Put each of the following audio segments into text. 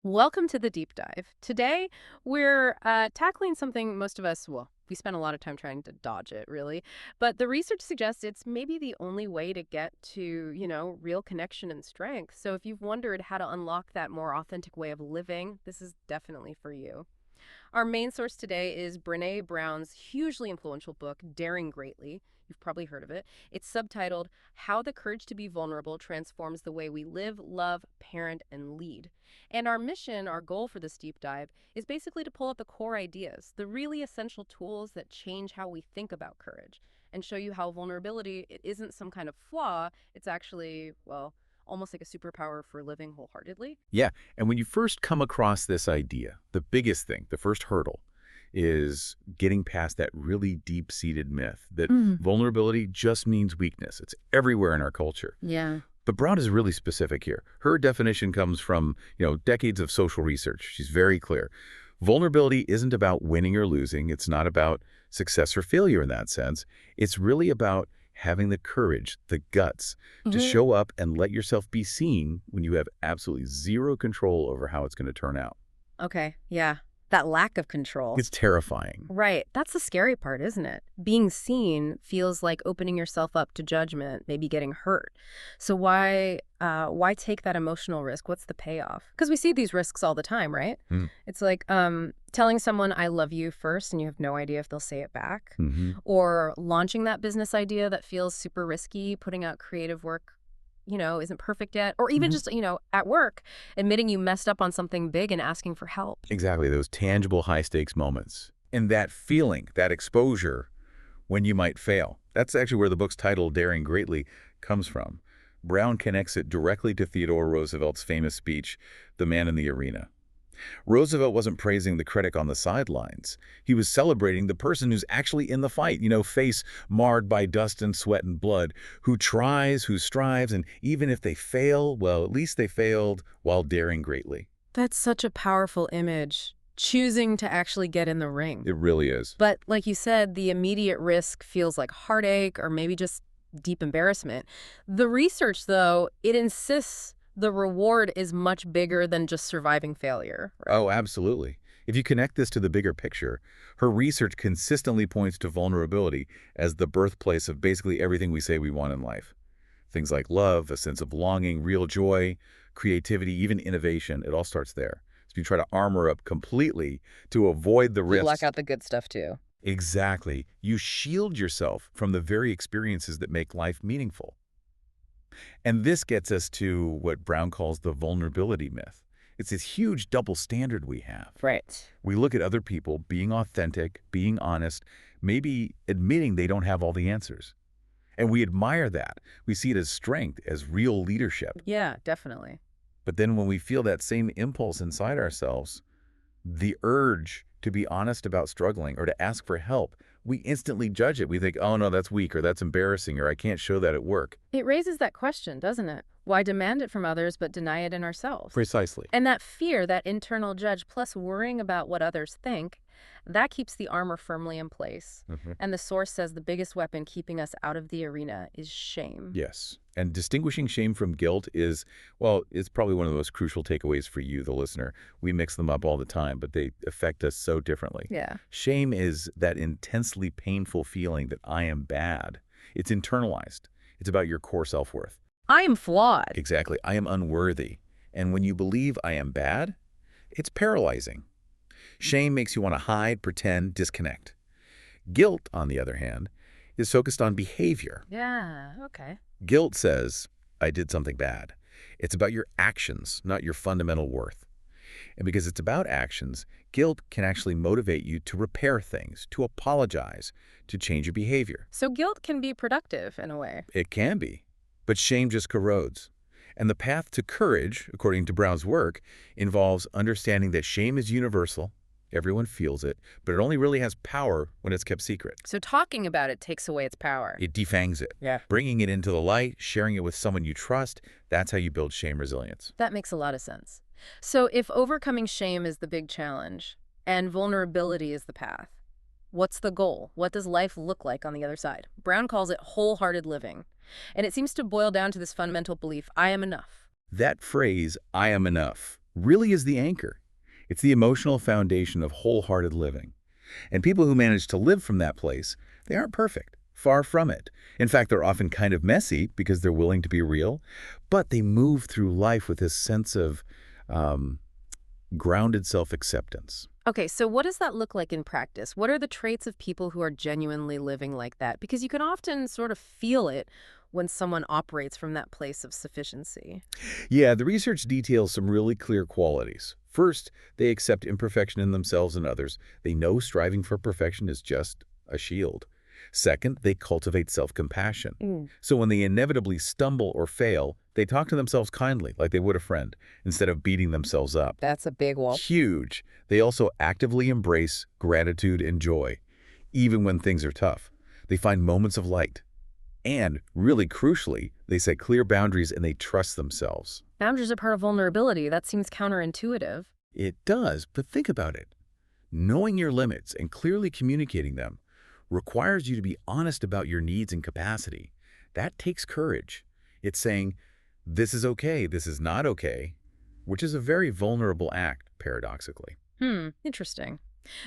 Welcome to the deep dive. Today, we're tackling something most of us, well, we spend a lot of time trying to dodge it, really. But the research suggests it's maybe the only way to get to, real connection and strength. So if you've wondered how to unlock that more authentic way of living, this is definitely for you. Our main source today is Brené Brown's hugely influential book, Daring Greatly. You've probably heard of it. It's subtitled How the Courage to be Vulnerable Transforms the Way We Live, Love, Parent, and Lead. And our mission, our goal for this deep dive, is basically to pull out the core ideas, the really essential tools that change how we think about courage, and show you how vulnerability it isn't some kind of flaw. It's actually, well, almost like a superpower for living wholeheartedly. Yeah, and when you first come across this idea, the biggest thing, the first hurdle, is getting past that really deep-seated myth that vulnerability just means weakness. It's everywhere in our culture. Yeah. But Brown is really specific here. Her definition comes from, decades of social research. She's very clear. Vulnerability isn't about winning or losing. It's not about success or failure in that sense. It's really about having the courage, the guts, to show up and let yourself be seen when you have absolutely zero control over how it's going to turn out. Okay, yeah. That lack of control. It's terrifying. Right. That's the scary part, isn't it? Being seen feels like opening yourself up to judgment, maybe getting hurt. So why take that emotional risk? What's the payoff? Because we see these risks all the time, right? It's like telling someone I love you first and you have no idea if they'll say it back. Or launching that business idea that feels super risky, putting out creative work isn't perfect yet, or even just, at work, admitting you messed up on something big and asking for help. Exactly, those tangible high-stakes moments. And that feeling, that exposure when you might fail. That's actually where the book's title, Daring Greatly, comes from. Brown connects it directly to Theodore Roosevelt's famous speech, The Man in the Arena. Roosevelt wasn't praising the critic on the sidelines. He was celebrating the person who's actually in the fight, face marred by dust and sweat and blood, who tries, who strives, and even if they fail, well, at least they failed while daring greatly. That's such a powerful image, choosing to actually get in the ring. It really is. But like you said, the immediate risk feels like heartache or maybe just deep embarrassment. The research, though, it insists the reward is much bigger than just surviving failure. Right? Oh, absolutely. If you connect this to the bigger picture, her research consistently points to vulnerability as the birthplace of basically everything we say we want in life. Things like love, a sense of belonging, real joy, creativity, even innovation, it all starts there. So you try to armor up completely to avoid the risks. Block out the good stuff, too. Exactly. You shield yourself from the very experiences that make life meaningful. And this gets us to what Brown calls the vulnerability myth. It's this huge double standard we have. Right. We look at other people being authentic, being honest, maybe admitting they don't have all the answers. And we admire that. We see it as strength, as real leadership. Yeah, definitely. But then when we feel that same impulse inside ourselves, the urge to be honest about struggling or to ask for help, we instantly judge it. We think, oh, no, that's weak or that's embarrassing or I can't show that at work. It raises that question, doesn't it? Why demand it from others but deny it in ourselves? Precisely. And that fear, that internal judge, plus worrying about what others think, that keeps the armor firmly in place. And the source says the biggest weapon keeping us out of the arena is shame. Yes. And distinguishing shame from guilt is, well, it's probably one of the most crucial takeaways for you, the listener. We mix them up all the time, but they affect us so differently. Yeah. Shame is that intensely painful feeling that I am bad. It's internalized. It's about your core self-worth. I am flawed. Exactly. I am unworthy. And when you believe I am bad, it's paralyzing. Shame makes you want to hide, pretend, disconnect. Guilt, on the other hand, is focused on behavior. Yeah, okay. Guilt says, I did something bad. It's about your actions, not your fundamental worth. And because it's about actions, guilt can actually motivate you to repair things, to apologize, to change your behavior. So guilt can be productive in a way. It can be, but shame just corrodes. And the path to courage, according to Brown's work, involves understanding that shame is universal. Everyone feels it, but it only really has power when it's kept secret. So talking about it takes away its power. It defangs it. Yeah. Bringing it into the light, sharing it with someone you trust, that's how you build shame resilience. That makes a lot of sense. So if overcoming shame is the big challenge and vulnerability is the path, what's the goal? What does life look like on the other side? Brown calls it wholehearted living. And it seems to boil down to this fundamental belief, I am enough. That phrase, I am enough, really is the anchor. It's the emotional foundation of wholehearted living. And people who manage to live from that place, they aren't perfect. Far from it. In fact, they're often kind of messy because they're willing to be real, but they move through life with this sense of um, grounded self-acceptance. Okay, so what does that look like in practice? What are the traits of people who are genuinely living like that? Because you can often sort of feel it when someone operates from that place of sufficiency. Yeah, the research details some really clear qualities. First, they accept imperfection in themselves and others. They know striving for perfection is just a shield. Second, they cultivate self-compassion. So when they inevitably stumble or fail, they talk to themselves kindly, like they would a friend, instead of beating themselves up. That's a big one. Huge. They also actively embrace gratitude and joy, even when things are tough. They find moments of light. And, really crucially, they set clear boundaries and they trust themselves. Boundaries are part of vulnerability. That seems counterintuitive. It does, but think about it. Knowing your limits and clearly communicating them requires you to be honest about your needs and capacity. That takes courage. It's saying, this is okay, this is not okay, which is a very vulnerable act, paradoxically. Interesting.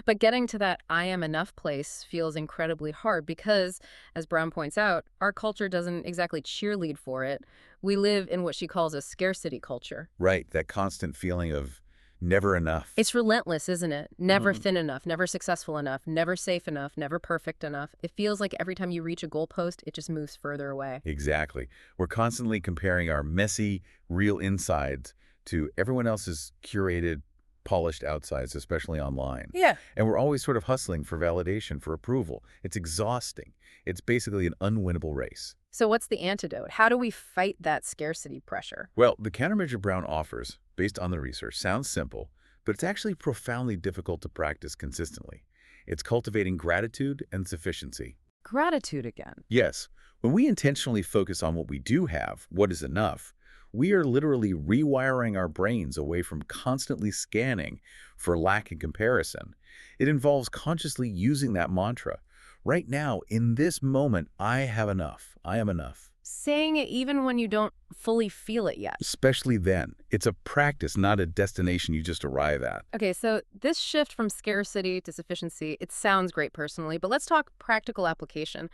But getting to that I am enough place feels incredibly hard because, as Brown points out, our culture doesn't exactly cheerlead for it. We live in what she calls a scarcity culture. Right, that constant feeling of never enough. It's relentless, isn't it? Never thin enough, never successful enough, never safe enough, never perfect enough. It feels like every time you reach a goalpost, it just moves further away. Exactly. We're constantly comparing our messy, real insides to everyone else's curated, polished outsides, especially online. Yeah. And we're always sort of hustling for validation, for approval. It's exhausting. It's basically an unwinnable race. So what's the antidote? How do we fight that scarcity pressure? Well, the countermeasure Brown offers, based on the research, sounds simple, but it's actually profoundly difficult to practice consistently. It's cultivating gratitude and sufficiency. Gratitude again. Yes, when we intentionally focus on what we do have, what is enough, we are literally rewiring our brains away from constantly scanning for lack and comparison. It involves consciously using that mantra. Right now, in this moment, I have enough. I am enough. Saying it even when you don't fully feel it yet. Especially then. It's a practice, not a destination you just arrive at. Okay, so this shift from scarcity to sufficiency, it sounds great personally, but let's talk practical application.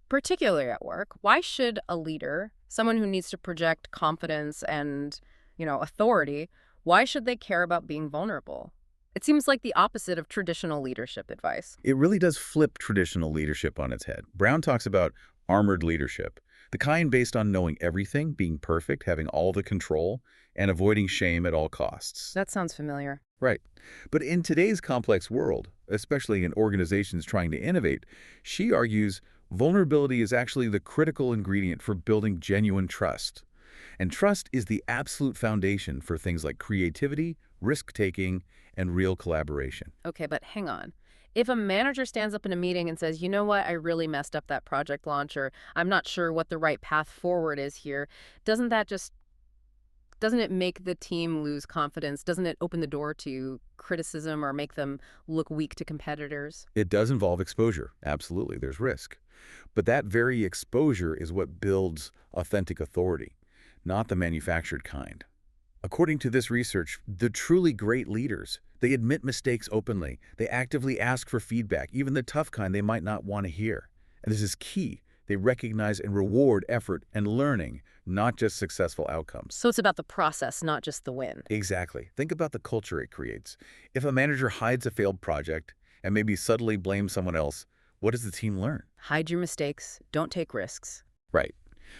Particularly at work, why should a leader, someone who needs to project confidence and, authority, why should they care about being vulnerable? It seems like the opposite of traditional leadership advice. It really does flip traditional leadership on its head. Brown talks about armored leadership, the kind based on knowing everything, being perfect, having all the control, and avoiding shame at all costs. That sounds familiar. Right. But in today's complex world, especially in organizations trying to innovate, she argues vulnerability is actually the critical ingredient for building genuine trust. And trust is the absolute foundation for things like creativity, risk-taking, and real collaboration. Okay, but hang on. If a manager stands up in a meeting and says, you know what, I really messed up that project launch, or I'm not sure what the right path forward is here, doesn't it make the team lose confidence? Doesn't it open the door to criticism or make them look weak to competitors? It does involve exposure. Absolutely, there's risk. But that very exposure is what builds authentic authority, not the manufactured kind. According to this research, the truly great leaders, they admit mistakes openly. They actively ask for feedback, even the tough kind they might not want to hear. And this is key. They recognize and reward effort and learning, not just successful outcomes. So it's about the process, not just the win. Exactly. Think about the culture it creates. If a manager hides a failed project and maybe subtly blames someone else, what does the team learn? Hide your mistakes. Don't take risks. Right.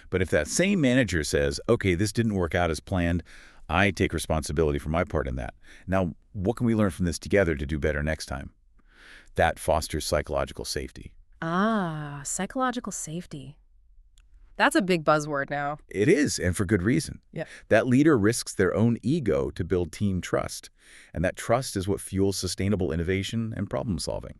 But if that same manager says, okay, this didn't work out as planned, I take responsibility for my part in that. Now, what can we learn from this together to do better next time? That fosters psychological safety. Ah, psychological safety. That's a big buzzword now. It is, and for good reason. Yeah. That leader risks their own ego to build team trust, and that trust is what fuels sustainable innovation and problem solving.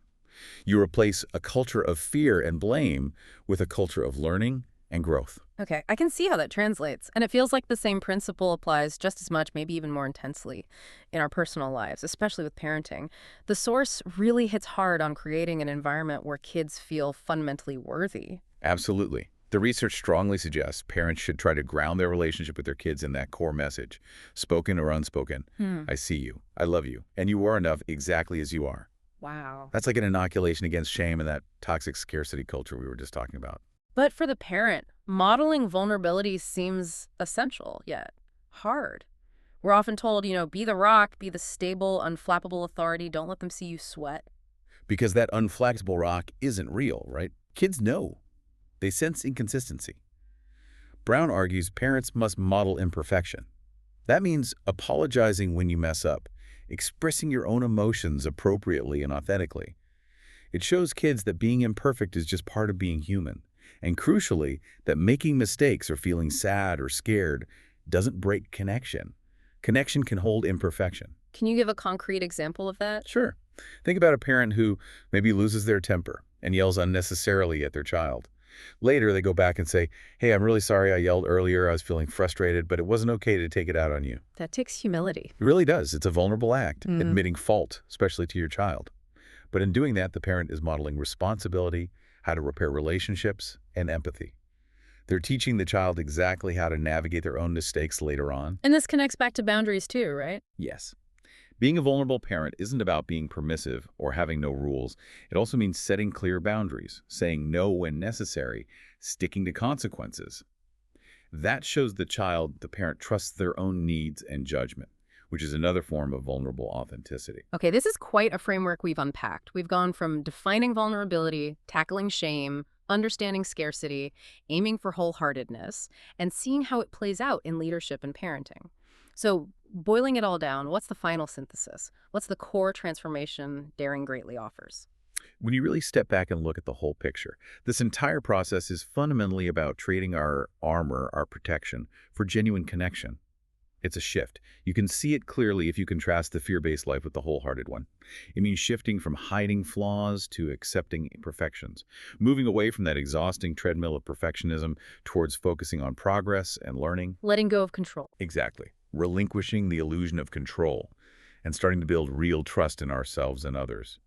You replace a culture of fear and blame with a culture of learning and growth. Okay, I can see how that translates. And it feels like the same principle applies just as much, maybe even more intensely, in our personal lives, especially with parenting. The source really hits hard on creating an environment where kids feel fundamentally worthy. Absolutely. The research strongly suggests parents should try to ground their relationship with their kids in that core message, spoken or unspoken. Hmm. I see you, I love you, and you are enough exactly as you are. Wow. That's like an inoculation against shame and that toxic scarcity culture we were just talking about. But for the parent, modeling vulnerability seems essential, yet hard. We're often told, be the rock, be the stable, unflappable authority. Don't let them see you sweat. Because that unflexible rock isn't real, right? Kids know. They sense inconsistency. Brown argues parents must model imperfection. That means apologizing when you mess up, expressing your own emotions appropriately and authentically. It shows kids that being imperfect is just part of being human, and crucially, that making mistakes or feeling sad or scared doesn't break connection. Connection can hold imperfection. Can you give a concrete example of that? Sure. Think about a parent who maybe loses their temper and yells unnecessarily at their child. Later, they go back and say, "Hey, I'm really sorry I yelled earlier. I was feeling frustrated, but it wasn't okay to take it out on you." That takes humility. It really does. It's a vulnerable act, Mm. admitting fault, especially to your child. But in doing that, the parent is modeling responsibility, how to repair relationships, and empathy. They're teaching the child exactly how to navigate their own mistakes later on. And this connects back to boundaries too, right? Yes. Being a vulnerable parent isn't about being permissive or having no rules. It also means setting clear boundaries, saying no when necessary, sticking to consequences. That shows the child the parent trusts their own needs and judgment, which is another form of vulnerable authenticity. Okay, this is quite a framework we've unpacked. We've gone from defining vulnerability, tackling shame, understanding scarcity, aiming for wholeheartedness, and seeing how it plays out in leadership and parenting. So, boiling it all down, what's the final synthesis? What's the core transformation Daring Greatly offers? When you really step back and look at the whole picture, this entire process is fundamentally about trading our armor, our protection, for genuine connection. It's a shift. You can see it clearly if you contrast the fear-based life with the wholehearted one. It means shifting from hiding flaws to accepting imperfections, moving away from that exhausting treadmill of perfectionism towards focusing on progress and learning. Letting go of control. Exactly. Relinquishing the illusion of control and starting to build real trust in ourselves and others.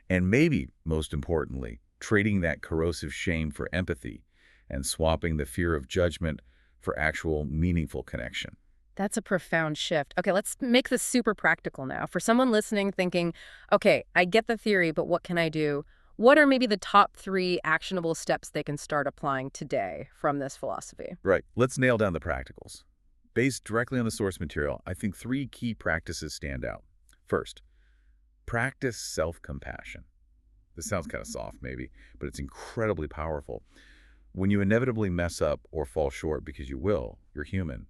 And maybe, most importantly, trading that corrosive shame for empathy and swapping the fear of judgment for actual meaningful connection. That's a profound shift. Okay, let's make this super practical now. For someone listening thinking, okay, I get the theory, but what can I do? What are maybe the top 3 actionable steps they can start applying today from this philosophy? Right. Let's nail down the practicals. Based directly on the source material, I think 3 key practices stand out. First, practice self-compassion. This sounds kind of soft, maybe, but it's incredibly powerful. When you inevitably mess up or fall short, because you will, you're human,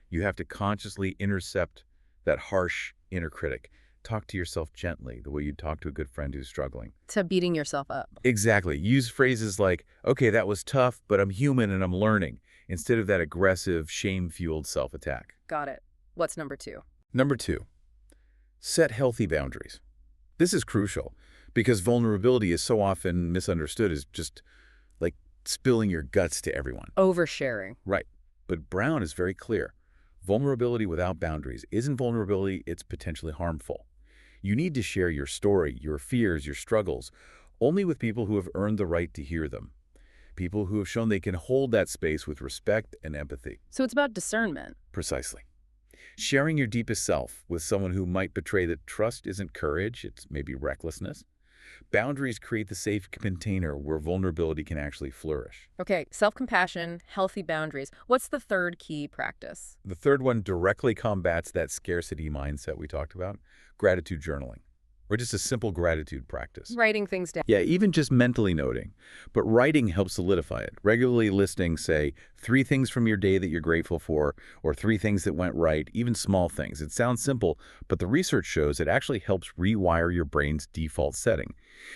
you have to consciously intercept that harsh inner critic. Talk to yourself gently, the way you'd talk to a good friend who's struggling. To beating yourself up. Exactly. Use phrases like, "Okay, that was tough, but I'm human and I'm learning," instead of that aggressive, shame-fueled self-attack. Got it. What's number 2? Number 2, set healthy boundaries. This is crucial because vulnerability is so often misunderstood as just like spilling your guts to everyone. Oversharing. Right. But Brown is very clear. Vulnerability without boundaries isn't vulnerability, it's potentially harmful. You need to share your story, your fears, your struggles, only with people who have earned the right to hear them. People who have shown they can hold that space with respect and empathy. So it's about discernment. Precisely. Sharing your deepest self with someone who might betray that trust isn't courage, it's maybe recklessness. Boundaries create the safe container where vulnerability can actually flourish. Okay, self-compassion, healthy boundaries. What's the third key practice? The third one directly combats that scarcity mindset we talked about, gratitude journaling, or just a simple gratitude practice. Writing things down. Yeah, even just mentally noting. But writing helps solidify it. Regularly listing, say, 3 things from your day that you're grateful for, or 3 things that went right, even small things. It sounds simple, but the research shows it actually helps rewire your brain's default setting.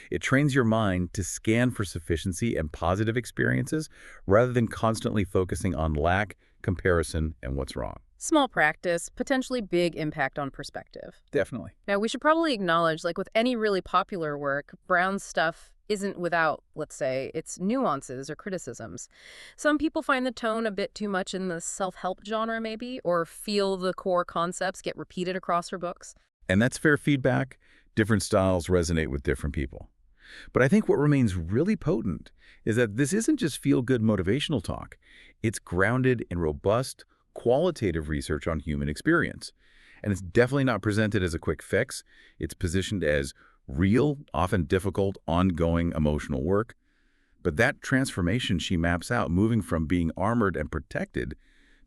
It trains your mind to scan for sufficiency and positive experiences rather than constantly focusing on lack, comparison, and what's wrong. Small practice, potentially big impact on perspective. Definitely. Now, we should probably acknowledge, like with any really popular work, Brown's stuff isn't without, let's say, its nuances or criticisms. Some people find the tone a bit too much in the self-help genre, maybe, or feel the core concepts get repeated across her books. And that's fair feedback. Different styles resonate with different people. But I think what remains really potent is that this isn't just feel-good motivational talk. It's grounded in robust, qualitative research on human experience. And it's definitely not presented as a quick fix. It's positioned as real, often difficult, ongoing emotional work. But that transformation she maps out, moving from being armored and protected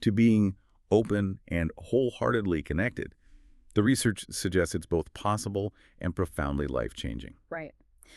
to being open and wholeheartedly connected, the research suggests it's both possible and profoundly life-changing. Right.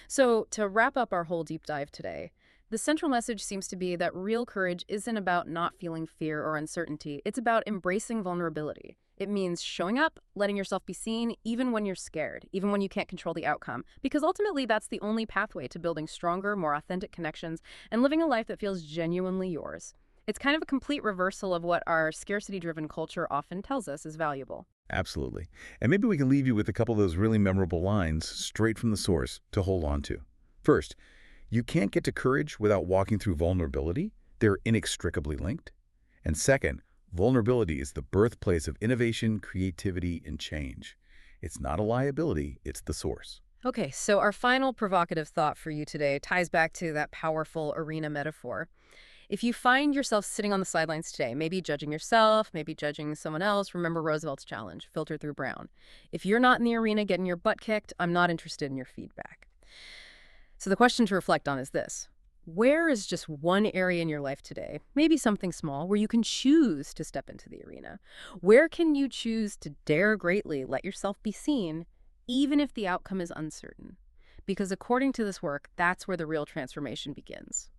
So, to wrap up our whole deep dive today, the central message seems to be that real courage isn't about not feeling fear or uncertainty. It's about embracing vulnerability. It means showing up, letting yourself be seen, even when you're scared, even when you can't control the outcome. Because ultimately, that's the only pathway to building stronger, more authentic connections and living a life that feels genuinely yours. It's kind of a complete reversal of what our scarcity-driven culture often tells us is valuable. Absolutely. And maybe we can leave you with a couple of those really memorable lines straight from the source to hold on to. First, you can't get to courage without walking through vulnerability. They're inextricably linked. And second, vulnerability is the birthplace of innovation, creativity, and change. It's not a liability, it's the source. Okay, so our final provocative thought for you today ties back to that powerful arena metaphor. If you find yourself sitting on the sidelines today, maybe judging yourself, maybe judging someone else, remember Roosevelt's challenge, filter through Brown. If you're not in the arena getting your butt kicked, I'm not interested in your feedback. So the question to reflect on is this. Where is just one area in your life today, maybe something small, where you can choose to step into the arena? Where can you choose to dare greatly, let yourself be seen, even if the outcome is uncertain? Because according to this work, that's where the real transformation begins.